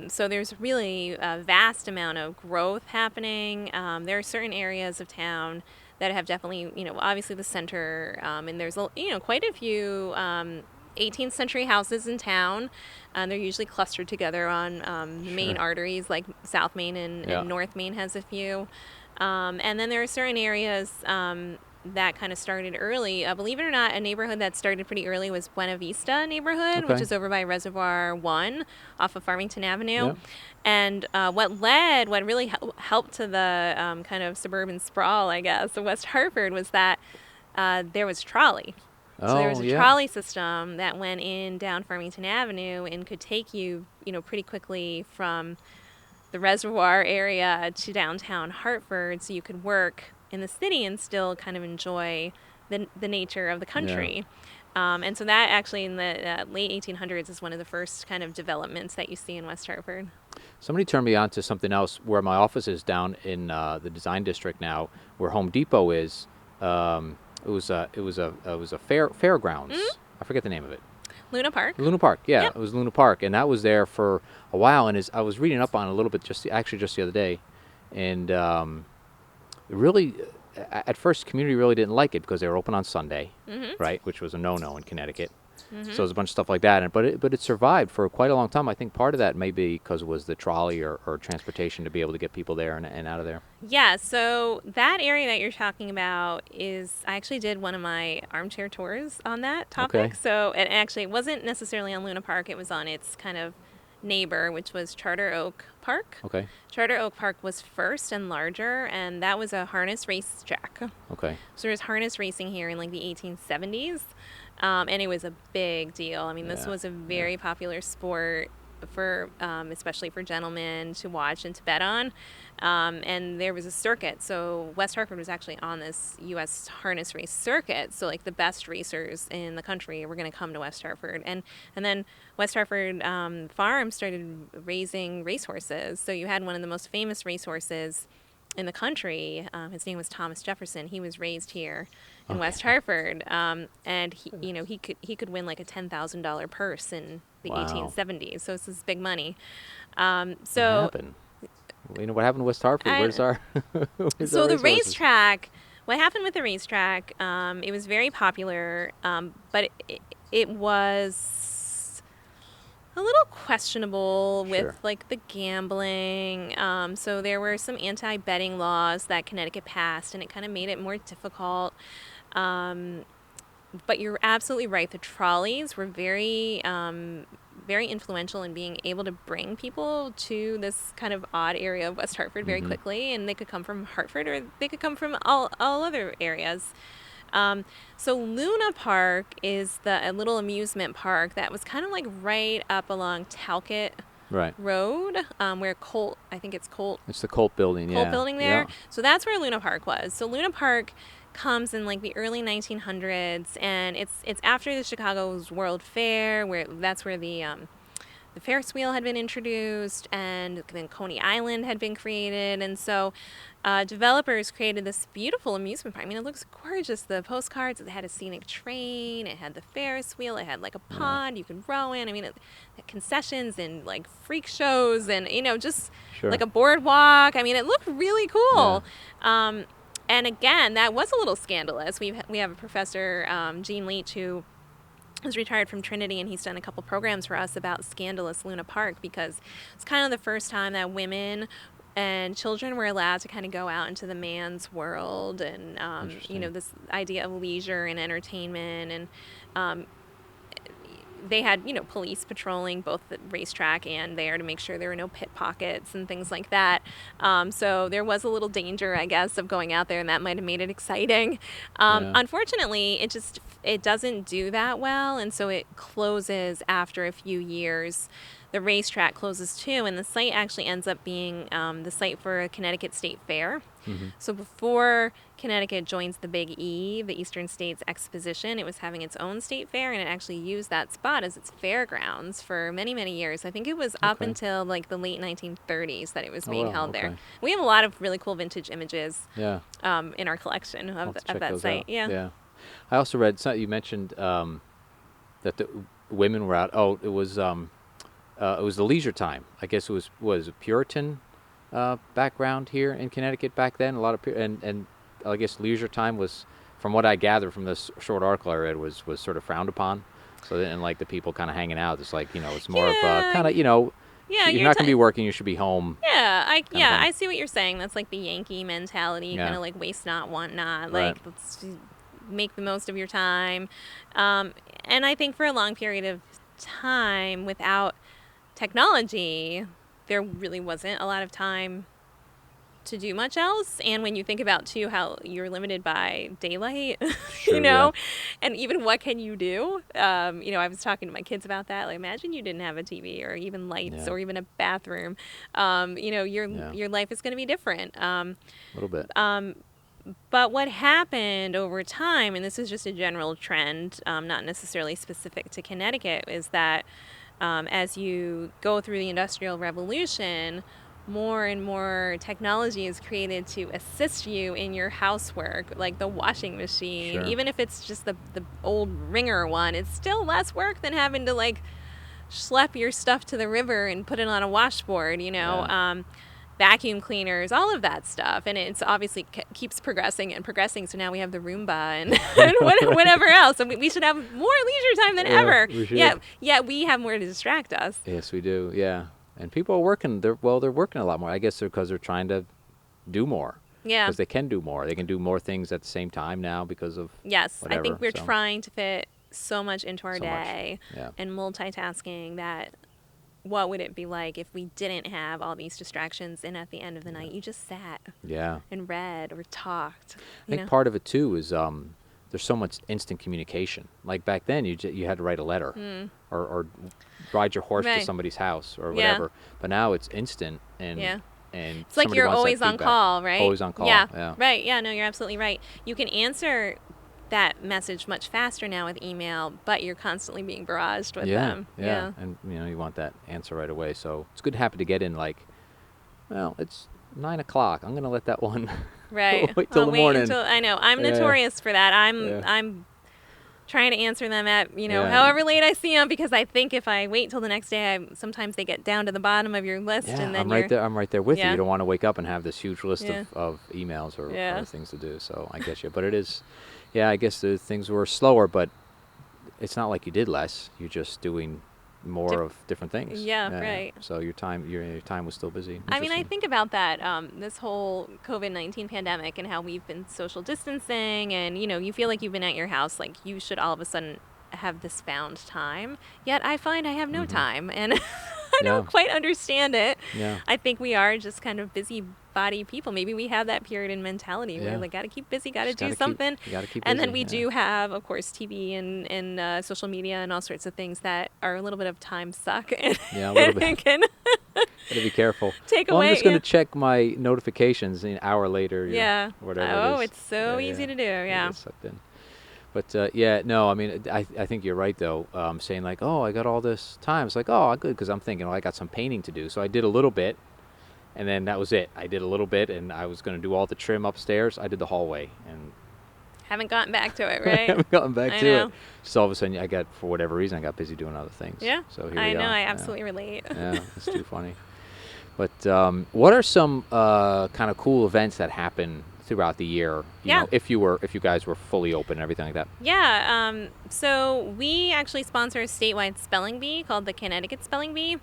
So there's really a vast amount of growth happening. There are certain areas of town that have definitely, obviously the center, and there's, quite a few 18th century houses in town. They're usually clustered together on the main arteries, like South Main and North Main has a few. And then there are certain areas that kind of started early. Believe it or not, a neighborhood that started pretty early was Buena Vista neighborhood, which is over by Reservoir 1 off of Farmington Avenue. Yeah. And what really helped to the kind of suburban sprawl, I guess, of West Hartford was that there was trolley. So there was a trolley system that went in down Farmington Avenue and could take you, pretty quickly from the Reservoir area to downtown Hartford, so you could work in the city and still kind of enjoy the nature of the country. Yeah. And so that actually in the late 1800s is one of the first kind of developments that you see in West Hartford. Somebody turned me on to something else where my office is down in the design district now, where Home Depot is. It was a fairgrounds. I forget the name of it. Luna Park. Luna Park, yeah. Yep. It was Luna Park, and that was there for a while. And I was reading up on it a little bit just the other day, and really, at first, the community really didn't like it because they were open on Sunday, right, which was a no-no in Connecticut. So there's a bunch of stuff like that, but it survived for quite a long time. I think part of that may be because it was the trolley or transportation to be able to get people there and out of there. Yeah, so that area that you're talking about is, I actually did one of my armchair tours on that topic. Okay. So it wasn't necessarily on Luna Park. It was on its kind of neighbor, which was Charter Oak Park. Okay. Charter Oak Park was first and larger, and that was a harness race track. Okay. So there was harness racing here in like the 1870s. And it was a big deal. I mean, this was a very popular sport for, especially for gentlemen to watch and to bet on. And there was a circuit. So West Hartford was actually on this U.S. harness race circuit. So like the best racers in the country were going to come to West Hartford. And then West Hartford Farm started raising racehorses. So you had one of the most famous racehorses in the country. His name was Thomas Jefferson. He was raised here in West Hartford, and he could win like a $10,000 purse in the 1870s. So this is big money. What happened? What happened to West Hartford? Where's our so the racetrack? What happened with the racetrack? It was very popular, but it was a little questionable with like the gambling. So there were some anti-betting laws that Connecticut passed, and it kind of made it more difficult. But you're absolutely right. The trolleys were very, very influential in being able to bring people to this kind of odd area of West Hartford very quickly, and they could come from Hartford or they could come from all other areas. So Luna Park is a little amusement park that was kind of like right up along Talcott Road, where Colt, I think it's Colt. It's the Colt building, Colt building there. Yeah. So that's where Luna Park was. So Luna Park comes in like the early 1900s, and it's after the Chicago's World Fair, where that's where the Ferris wheel had been introduced, and then Coney Island had been created, and so developers created this beautiful amusement park. I mean, it looks gorgeous. The postcards, it had a scenic train, it had the Ferris wheel, it had like a pond you could row in. I mean, it had concessions and like freak shows, and just like a boardwalk. I mean, it looked really cool. Yeah. And again, that was a little scandalous. We have a professor, Gene Leach, who was retired from Trinity, and he's done a couple programs for us about scandalous Luna Park, because it's kind of the first time that women and children were allowed to kind of go out into the man's world, and this idea of leisure and entertainment, and they had police patrolling both the racetrack and there to make sure there were no pickpockets and things like that. So there was a little danger, I guess, of going out there, and that might have made it exciting. Unfortunately, it doesn't do that well, and so it closes after a few years. The racetrack closes too, and the site actually ends up being the site for a Connecticut State Fair. Mm-hmm. So before Connecticut joins the Big E, the Eastern States Exposition, it was having its own state fair, and it actually used that spot as its fairgrounds for many, many years. I think it was up until like the late 1930s that it was being held there. We have a lot of really cool vintage images in our collection of that site. Yeah. I also read, you mentioned that the women were out. Oh, it was the leisure time. I guess it was a Puritan background here in Connecticut back then. A lot of and I guess leisure time was, from what I gather from this short article I read, was sort of frowned upon. So they didn't like the people kind of hanging out. It's like it's more of kind of you're not going to be working. You should be home. Yeah, I see what you're saying. That's like the Yankee mentality, kind of like waste not, want not. Like let's make the most of your time. And I think for a long period of time without technology, there really wasn't a lot of time to do much else. And when you think about too how you're limited by daylight, Sure, and even what can you do? I was talking to my kids about that. Like, imagine you didn't have a TV or even lights or even a bathroom. Your life is going to be different. A little bit. But what happened over time, and this is just a general trend, not necessarily specific to Connecticut, is that as you go through the Industrial Revolution, more and more technology is created to assist you in your housework, like the washing machine. Sure. Even if it's just the old wringer one, it's still less work than having to like schlep your stuff to the river and put it on a washboard, vacuum cleaners, all of that stuff. And it's obviously keeps progressing and progressing. So now we have the Roomba and whatever else. And we should have more leisure time than ever. We should. Yeah, we have more to distract us. Yes, we do. Yeah. And people are working. They're working a lot more. I guess because they're trying to do more. Yeah. Because they can do more. They can do more things at the same time now because of whatever. I think we're trying to fit so much into our day and multitasking that what would it be like if we didn't have all these distractions, and at the end of the night you just sat and read or talked. I think part of it too is there's so much instant communication. Like back then you had to write a letter or ride your horse to somebody's house or whatever. But now it's instant and it's like you're always on call, right? Always on call. Yeah. Right. Yeah, no, you're absolutely right. You can answer that message much faster now with email, but you're constantly being barraged with them. Yeah. And you want that answer right away. So it's good to happen to get in it's 9 o'clock. I'm gonna let that one wait till the morning. I know. I'm notorious for that. I'm trying to answer them at however late I see them, because I think if I wait till the next day, sometimes they get down to the bottom of your list, and then I'm right there with you. You don't want to wake up and have this huge list of emails or things to do. So I get you, but it is. Yeah, I guess the things were slower, but it's not like you did less. You're just doing more of different things. Yeah, right. So your time was still busy. I mean, I think about that, this whole COVID-19 pandemic and how we've been social distancing, and you feel like you've been at your house, like you should all of a sudden have this found time. Yet I find I have no time, and I don't quite understand it. Yeah. I think we are just kind of busybody people. Maybe we have that Puritan mentality where got to keep busy, got to do something. You got to keep busy. And then we do have, of course, TV and social media and all sorts of things that are a little bit of time suck. A little bit. Gotta be careful. Take Well, I'm away. just gonna check my notifications an hour later. Yeah. Whatever Oh, it is. it's so easy to do. Yeah. Get sucked in. But yeah, no, I mean, I think you're right though. Saying like, oh, I got all this time. It's like, oh, good, because I'm thinking, oh, I got some painting to do. So I did a little bit, and then that was it. I did a little bit, and I was gonna do all the trim upstairs. I did the hallway, and Haven't gotten back to it, I right? haven't gotten back I to know. it. Just all of a sudden, for whatever reason, I got busy doing other things. Yeah. So here I we know. are. I Yeah. absolutely relate. Yeah, it's too funny. But what are some kind of cool events that happen throughout the year? You know, if you guys were fully open and everything like that. Yeah. So we actually sponsor a statewide spelling bee called the Connecticut Spelling Bee.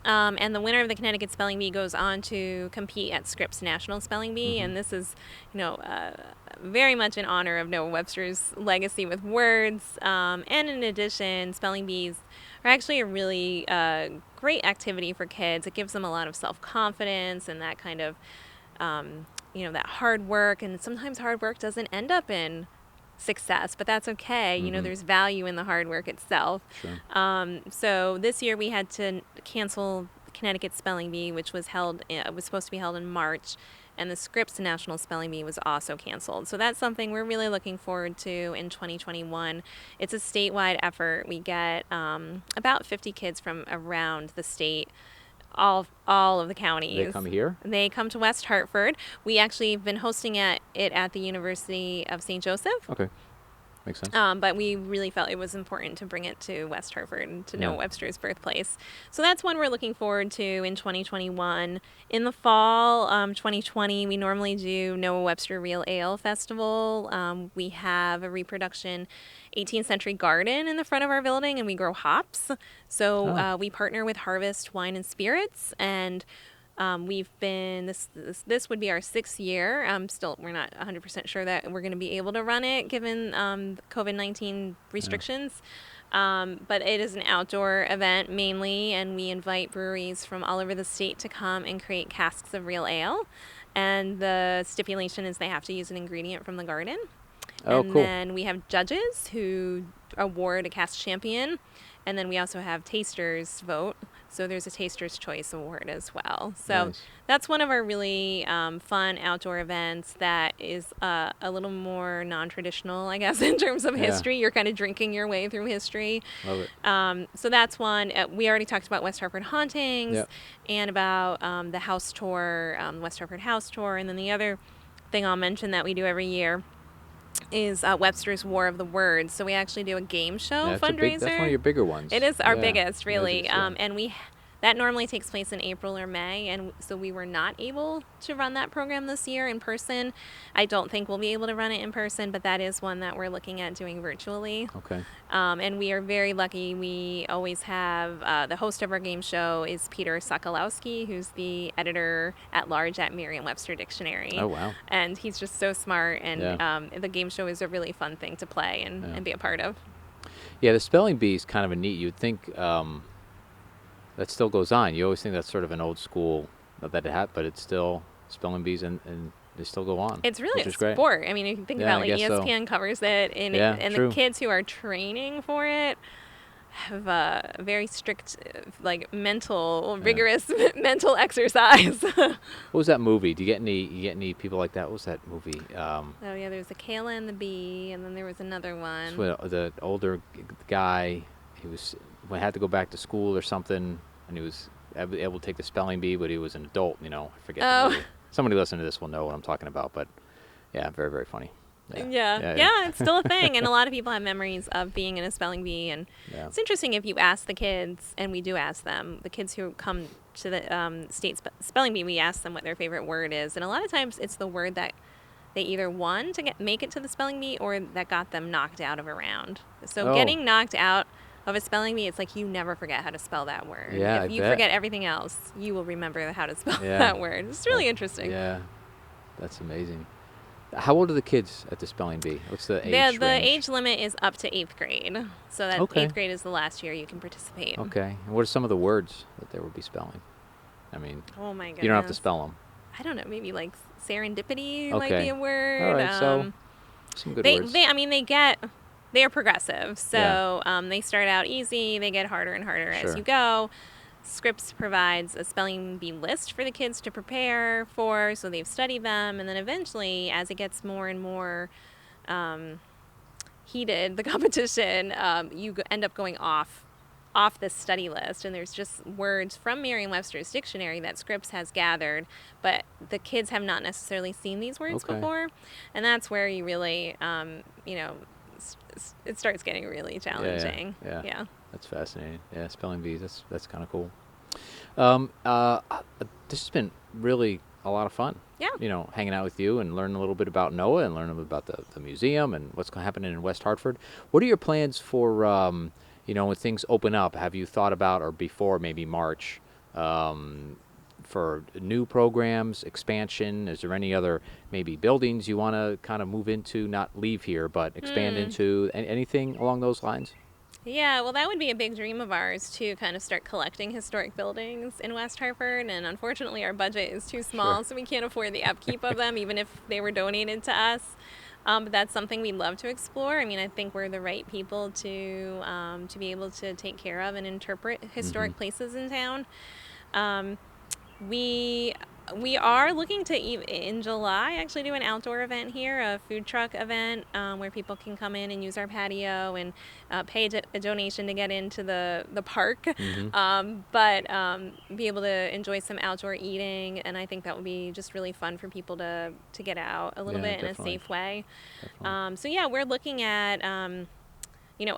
And the winner of the Connecticut Spelling Bee goes on to compete at Scripps National Spelling Bee. And this is, very much in honor of Noah Webster's legacy with words. And in addition, spelling bees are actually a really great activity for kids. It gives them a lot of self-confidence and that kind of, that hard work. And sometimes hard work doesn't end up in success, but that's okay. There's value in the hard work itself. Sure. So this year we had to cancel Connecticut Spelling Bee, which was supposed to be held in March, and the Scripps National Spelling Bee was also canceled. So that's something we're really looking forward to in 2021. It's a statewide effort. We get about 50 kids from around the state, all of the counties. They come here? They come to West Hartford. We actually have been hosting it at the University of St. Joseph. Okay. Makes sense. But we really felt it was important to bring it to West Hartford and to Noah Webster's birthplace. So that's one we're looking forward to in 2021. In the fall, 2020, we normally do Noah Webster Real Ale Festival. We have a reproduction 18th century garden in the front of our building, and we grow hops. So we partner with Harvest Wine and Spirits, and we've been this would be our 6th year. We're not 100% sure that we're going to be able to run it given COVID-19 restrictions. But it is an outdoor event mainly, and we invite breweries from all over the state to come and create casks of real ale. And the stipulation is they have to use an ingredient from the garden. Oh, and cool. then we have judges who award a cask champion. And then we also have tasters vote. So there's a Taster's Choice Award as well. So Nice. that's one of our really fun outdoor events that is a little more non-traditional, I guess, in terms of history. You're kind of drinking your way through history. Love it. So that's one. We already talked about West Hartford Hauntings and about the house tour, West Hartford House Tour. And then the other thing I'll mention that we do every year is Webster's War of the Words. So we actually do a game show fundraiser. That's one of your bigger ones. It is our biggest, really. It is, yeah. And that normally takes place in April or May, and so we were not able to run that program this year in person. I don't think we'll be able to run it in person, but that is one that we're looking at doing virtually. Okay. And we are very lucky. We always have the host of our game show is Peter Sokolowski, who's the editor-at-large at MerriamWebster Dictionary. Oh, wow. And he's just so smart, and the game show is a really fun thing to play and be a part of. Yeah, the spelling bee is kind of a neat. You'd think that still goes on. You always think that's sort of an old school but it's still spelling bees and they still go on. It's really a sport. Great. I mean, if you think about ESPN covers it, and true. the kids who are training for it have a very strict, rigorous mental exercise. What was that movie? Do you get any people like that? What was that movie? There's the Kayla and the Bee, and then there was another one. The older guy, he had to go back to school or something, and he was able to take the spelling bee, but he was an adult. I forget. The movie. Somebody listening to this will know what I'm talking about, but yeah, very, very funny. Yeah, it's still a thing, and a lot of people have memories of being in a spelling bee, and it's interesting if you ask the kids, and we do ask them, the kids who come to the state spelling bee, we ask them what their favorite word is, and a lot of times it's the word that they either won to make it to the spelling bee or that got them knocked out of a round. So getting knocked out of a spelling bee, it's like you never forget how to spell that word. Yeah, if you forget everything else, you will remember how to spell that word. It's really interesting. Yeah, that's amazing. How old are the kids at the spelling bee? What's the age range? The age limit is up to 8th grade. So that 8th grade is the last year you can participate. Okay. And what are some of the words that they will be spelling? I mean, oh my goodness. You don't have to spell them. I don't know. Maybe like serendipity might be a word. All right, so some good words. They are progressive. So they start out easy. They get harder and harder as you go. Scripps provides a spelling bee list for the kids to prepare for, so they've studied them, and then eventually, as it gets more and more heated, the competition, end up going off this study list, and there's just words from Merriam-Webster's dictionary that Scripps has gathered, but the kids have not necessarily seen these words before, and that's where you really, it starts getting really challenging. Yeah. That's fascinating. Yeah, spelling bees. That's kind of cool. This has been really a lot of fun. Yeah. Hanging out with you and learning a little bit about Noah and learning about the museum and what's happening in West Hartford. What are your plans for, when things open up? Have you thought about, or before maybe March, for new programs, expansion? Is there any other maybe buildings you want to kind of move into, not leave here, but expand into? Anything along those lines? Yeah, well, that would be a big dream of ours, to kind of start collecting historic buildings in West Hartford, and unfortunately our budget is too small, so we can't afford the upkeep of them, even if they were donated to us. But that's something we'd love to explore. I mean, I think we're the right people to be able to take care of and interpret historic places in town. We are looking to, in July, actually do an outdoor event here, a food truck event, where people can come in and use our patio and pay a donation to get into the park, but be able to enjoy some outdoor eating, and I think that would be just really fun for people to get out a little bit in a safe way. So yeah, we're looking at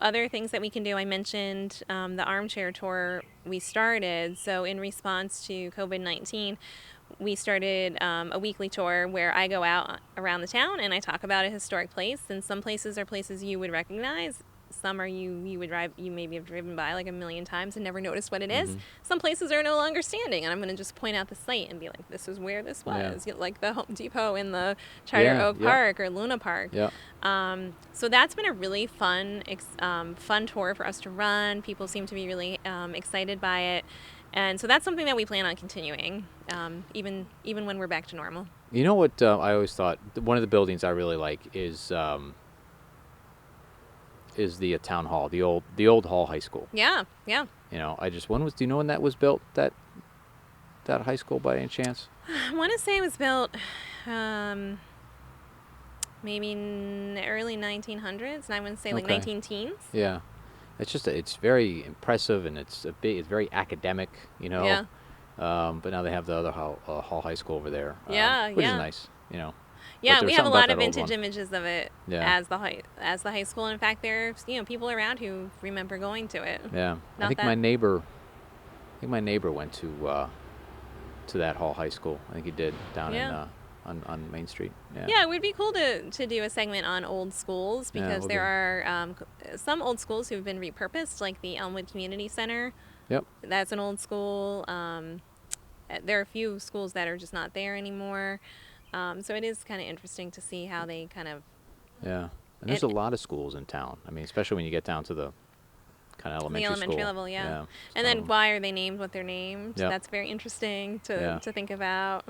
other things that we can do. I mentioned the armchair tour we started. So in response to COVID-19, we started a weekly tour where I go out around the town and I talk about a historic place. And some places are places you would recognize. Some are you maybe have driven by like a million times and never noticed what it is. Some places are no longer standing, and I'm going to just point out the site and be like, this is where this was. Like the Home Depot in the Charter Oak Park or Luna Park. So that's been a really fun tour for us to run. People seem to be really excited by it. And so that's something that we plan on continuing, even when we're back to normal. You know what I always thought, one of the buildings I really like is the town hall, the old Hall High School. Yeah. Do you know when that was built, that high school, by any chance? I want to say it was built maybe in the early 1900s, and I want to say like 19 teens. Yeah. It's very impressive, and it's very academic, Yeah. But now they have the other Hall High School over there. Yeah, which is nice, Yeah, we have a lot of vintage one. images of it as the high school. In fact, there's people around who remember going to it. Yeah, I think my neighbor went to that Hall High School. I think he did down in on Main Street. Yeah, it would be cool to do a segment on old schools, because there are some old schools who've been repurposed, like the Elmwood Community Center. Yep. That's an old school. There are a few schools that are just not there anymore. So it is kind of interesting to see how they kind of... Yeah. And there's a lot of schools in town. I mean, especially when you get down to the kind of elementary school. Level, yeah. And then why are they named what they're named? Yep. That's very interesting to think about.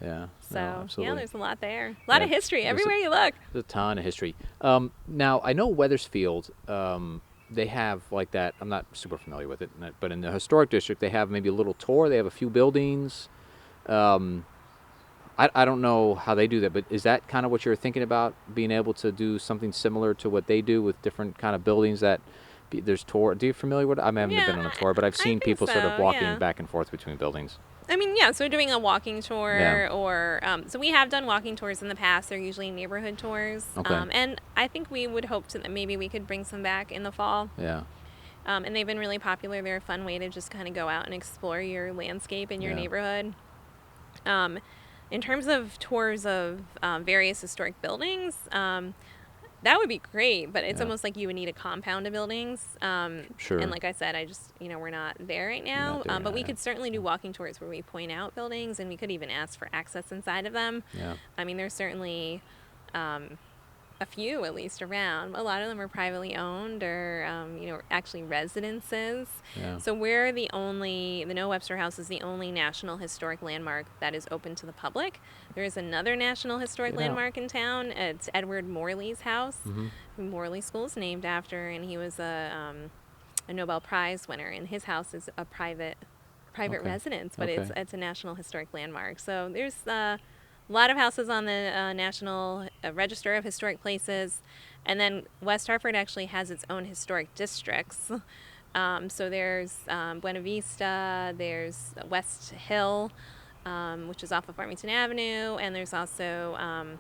Yeah. So, absolutely. There's a lot there. A lot of history everywhere you look. There's a ton of history. Now, I know Wethersfield, they have like that. I'm not super familiar with it, but in the historic district, they have maybe a little tour. They have a few buildings. I don't know how they do that, but is that kind of what you're thinking about, being able to do something similar to what they do with different kind of buildings that there's tour? Do you familiar with it? I haven't been on a tour, but I've seen people sort of walking back and forth between buildings. I mean, so doing a walking tour or so we have done walking tours in the past. They're usually neighborhood tours. Okay. And I think we would hope that maybe we could bring some back in the fall. Yeah. And they've been really popular. They're a fun way to just kind of go out and explore your landscape in your neighborhood. In terms of tours of various historic buildings, that would be great, but it's almost like you would need a compound of buildings. Sure. And like I said, we're not there right now. But we could certainly do walking tours where we point out buildings, and we could even ask for access inside of them. Yeah. I mean, there's certainly a few at least around. A lot of them are privately owned or, actually residences. Yeah. So we're the Noah Webster House is the only National Historic Landmark that is open to the public. There is another National Historic Landmark in town. It's Edward Morley's house. Mm-hmm. Morley School is named after, and he was a Nobel Prize winner, and his house is a private private Okay. residence, but Okay. it's a National Historic Landmark. So there's a lot of houses on the National Register of Historic Places, and then West Hartford actually has its own historic districts. So there's Buena Vista, there's West Hill, which is off of Farmington Avenue, and there's also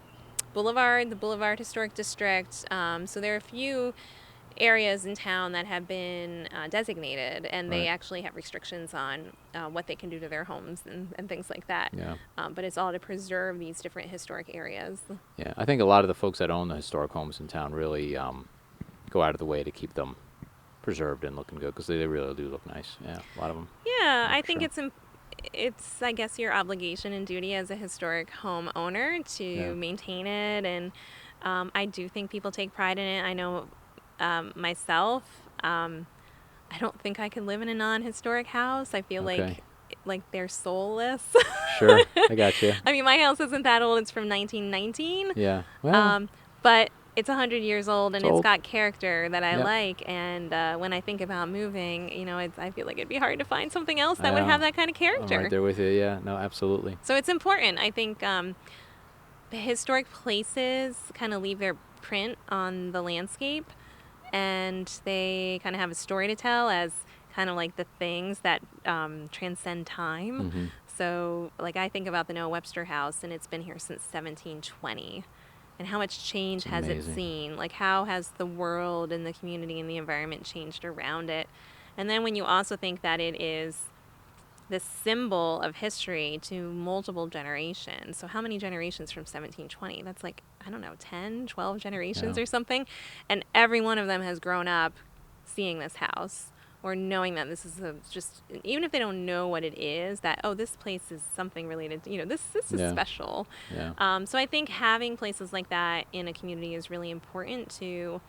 Boulevard, the Boulevard Historic District. So there are a few areas in town that have been designated, and they Right. actually have restrictions on what they can do to their homes and things like that. Yeah. But it's all to preserve these different historic areas. Yeah. I think a lot of the folks that own the historic homes in town really go out of the way to keep them preserved and looking good, because they really do look nice. Yeah, a lot of them. Yeah, Yeah, I for think sure. it's I guess your obligation and duty as a historic home owner to Yeah. maintain it, and I do think people take pride in it. I know myself. I don't think I could live in a non-historic house. I feel Okay. like they're soulless. Sure. I got you. I mean, my house isn't that old. It's from 1919. Yeah. Well, Um, but it's 100 years old, it's and it's old. got character that I Yep. like. And when I think about moving, I feel like it'd be hard to find something else that I would know. have that kind of I'm right character. there with you. Yeah. No, absolutely. So it's important. I think the historic places kind of leave their print on the landscape, and they kind of have a story to tell as kind of like the things that transcend time. Mm-hmm. So, like, I think about the Noah Webster House, and it's been here since 1720. And how much change It's has it amazing. seen? Like, how has the world and the community and the environment changed around it? And then when you also think that it is this symbol of history to multiple generations. So how many generations from 1720? That's like, I don't know, 10, 12 generations Yeah. or something. And every one of them has grown up seeing this house or knowing that this is just, even if they don't know what it is, that, oh, this place is something related to, this is Yeah. special. Yeah. So I think having places like that in a community is really important to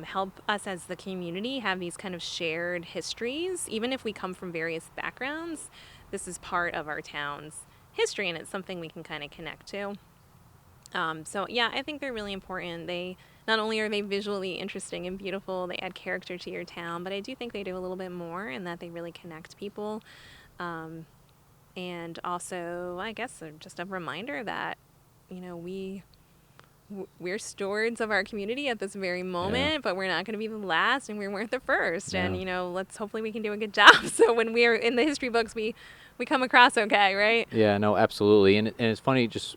help us as the community have these kind of shared histories. Even if we come from various backgrounds, this is part of our town's history, and it's something we can kind of connect to. So yeah, I think they're really important. They not only are they visually interesting and beautiful, they add character to your town, but I do think they do a little bit more in that they really connect people. And also, I guess, they're just a reminder that, we're stewards of our community at this very moment, but we're not going to be the last, and we weren't the first. Yeah. And let's hopefully we can do a good job. So when we're in the history books, we come across okay, right? Yeah. No, absolutely. And it's funny, just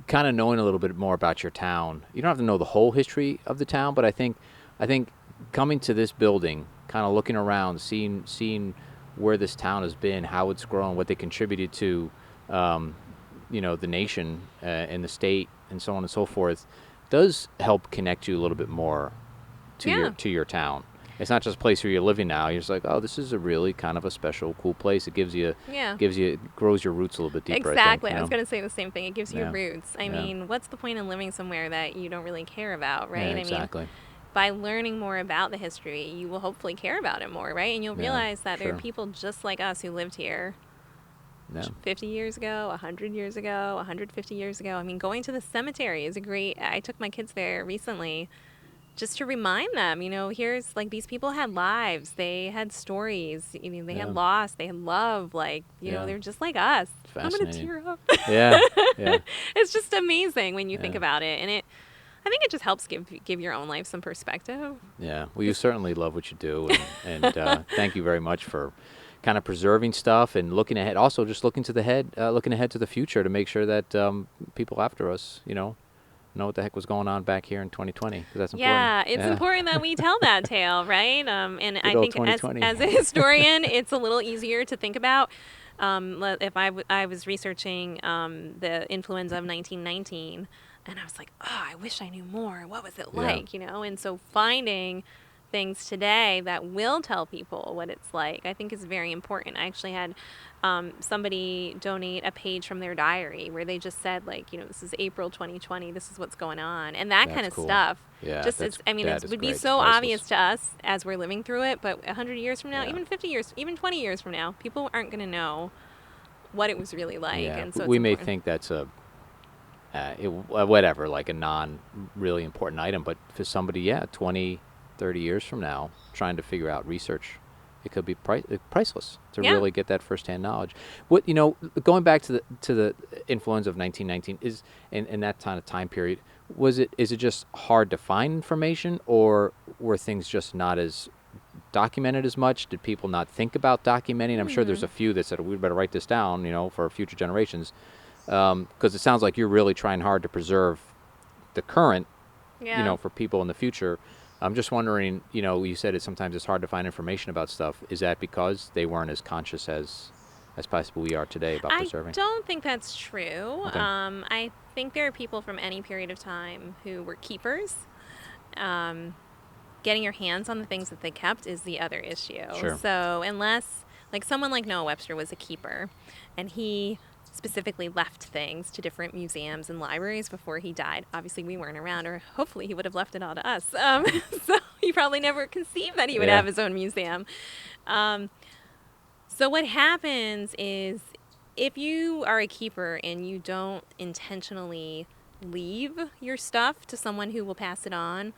kind of knowing a little bit more about your town. You don't have to know the whole history of the town, but I think coming to this building, kind of looking around, seeing where this town has been, how it's grown, what they contributed to, the nation and the state, and so on and so forth, does help connect you a little bit more to your town. It's not just a place where you're living now. You're just like, oh, this is a really kind of a special, cool place. It grows your roots a little bit deeper. Exactly. I think, I was going to say the same thing. It gives you Yeah. roots. I Yeah. mean, what's the point in living somewhere that you don't really care about, right? Yeah, I exactly. mean, by learning more about the history, you will hopefully care about it more, right? And you'll realize that there are sure. people just like us who lived here Yeah. 50 years ago, 100 years ago, 150 years ago. I mean, going to the cemetery is I took my kids there recently just to remind them, here's like these people had lives, they had stories, they had loss, they had love, like, they're just like us. I'm going to tear up. Yeah. Yeah. It's just amazing when you think Yeah. about it. And I think it just helps give your own life some perspective. Yeah. Well, you certainly love what you do, and thank you very much for kind of preserving stuff and looking ahead. Also, just looking ahead to the future to make sure that people after us, know what the heck was going on back here in 2020, because that's important. Yeah, it's important that we tell that tale, right? And I think 2020. as a historian, it's a little easier to think about. If I was researching the influenza of 1919, and I was like, oh, I wish I knew more. What was it like, And so finding things today that will tell people what it's like, I think is very important. I actually had somebody donate a page from their diary where they just said, like, this is April 2020, this is what's going on, and that kind of cool. stuff. Yeah, just it would be so obvious to us as we're living through it, but 100 years from now, even 50 years, even 20 years from now, people aren't going to know what it was really like. Yeah, and so we it's may important. think that's whatever, like a non really important item, but for somebody, 20, 30 years from now, trying to figure out research it could be priceless to Yeah. really get that firsthand knowledge. What, going back to the influenza of 1919 is in that kind of time period, is it just hard to find information, or were things just not as documented as much? Did people not think about documenting? I'm sure there's a few that said, we better write this down, for future generations, because it sounds like you're really trying hard to preserve the current, Yeah. for people in the future. I'm just wondering, you said sometimes it's hard to find information about stuff. Is that because they weren't as conscious as possibly we are today about preserving? I don't think that's true. Okay. I think there are people from any period of time who were keepers. Getting your hands on the things that they kept is the other issue. Sure. So unless, like, someone like Noah Webster was a keeper, and he specifically left things to different museums and libraries before he died. Obviously, we weren't around, or hopefully he would have left it all to us. So he probably never conceived that he would have his own museum. So what happens is, if you are a keeper and you don't intentionally leave your stuff to someone who will pass it on,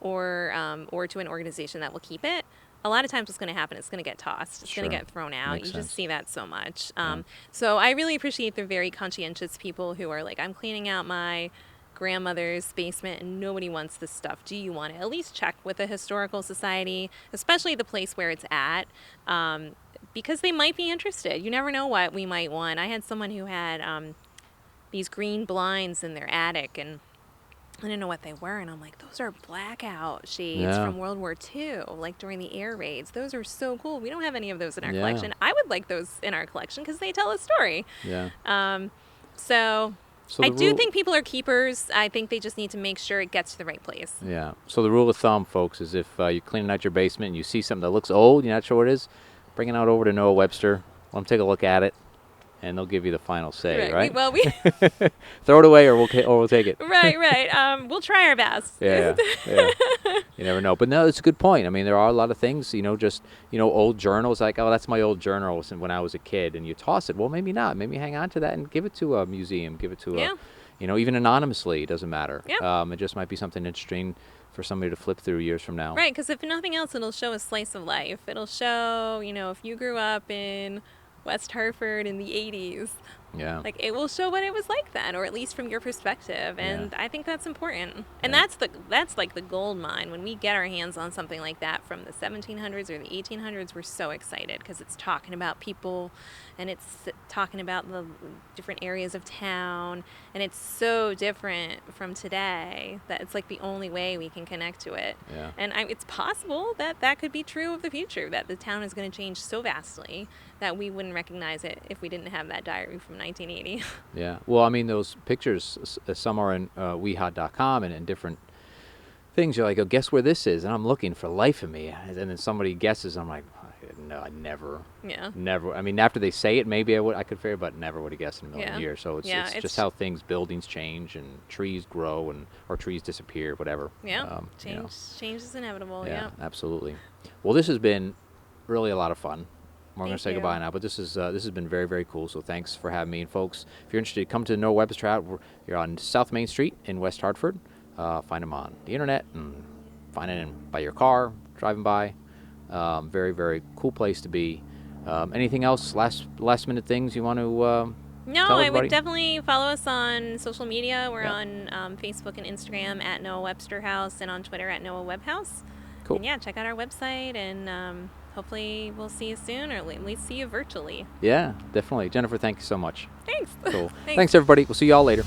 or to an organization that will keep it, a lot of times what's going to happen, it's going to get tossed. It's going to get thrown out. Makes you sense. just see that so much. So I really appreciate the very conscientious people who are like, I'm cleaning out my grandmother's basement and nobody wants this stuff. Do you want it? At least check with a historical society, especially the place where it's at, because they might be interested. You never know what we might want. I had someone who had these green blinds in their attic, and I didn't know what they were, and I'm like, those are blackout shades from World War II, like during the air raids. Those are so cool. We don't have any of those in our collection. I would like those in our collection because they tell a story. So I do think people are keepers. I think they just need to make sure it gets to the right place. Yeah. So the rule of thumb, folks, is if you're cleaning out your basement and you see something that looks old, you're not sure what it is, bring it out over to Noah Webster. Let them take a look at it, and they'll give you the final say, right? We throw it away, or we'll take it. Right. We'll try our best. Yeah. You never know. But no, it's a good point. I mean, there are a lot of things, old journals, like, oh, that's my old journal when I was a kid, and you toss it. Well, maybe not. Maybe hang on to that and give it to a museum, give it to even anonymously. It doesn't matter. It just might be something interesting for somebody to flip through years from now. Right, because if nothing else, it'll show a slice of life. It'll show, if you grew up in West Hartford in the 80s. Yeah. Like, it will show what it was like then, or at least from your perspective, and I think that's important. And that's like the gold mine. When we get our hands on something like that from the 1700s or the 1800s, we're so excited because it's talking about people, and it's talking about the different areas of town, and it's so different from today that it's like the only way we can connect to it. Yeah. And it's possible that could be true of the future, that the town is going to change so vastly that we wouldn't recognize it if we didn't have that diary from 1980. Yeah. Well, I mean, those pictures, some are in WeHot.com and in different things. You're like, oh, guess where this is? And I'm looking for life in me. And then somebody guesses. I'm like, no, I never. Yeah. Never. I mean, after they say it, maybe I could figure, but never would have guessed in a million Yeah. years. So it's just how buildings change and trees grow or trees disappear, whatever. Yeah. Change is inevitable. Yeah. Absolutely. Well, this has been really a lot of fun. We're going to say Thank you. goodbye now, but this has been very, very cool. So thanks for having me. And folks, if you're interested, come to Noah Webster House. You're on South Main Street in West Hartford. Find them on the internet and find it by your car, driving by. Very, very cool place to be. Anything else? Last minute things you want to No, tell I everybody? would definitely follow us on social media. We're on Facebook and Instagram at Noah Webster House, and on Twitter at Noah Web House. Cool. And check out our website, and hopefully we'll see you soon, or at least see you virtually. Yeah, definitely. Jennifer, thank you so much. Thanks. Cool. Thanks, everybody. We'll see you all later.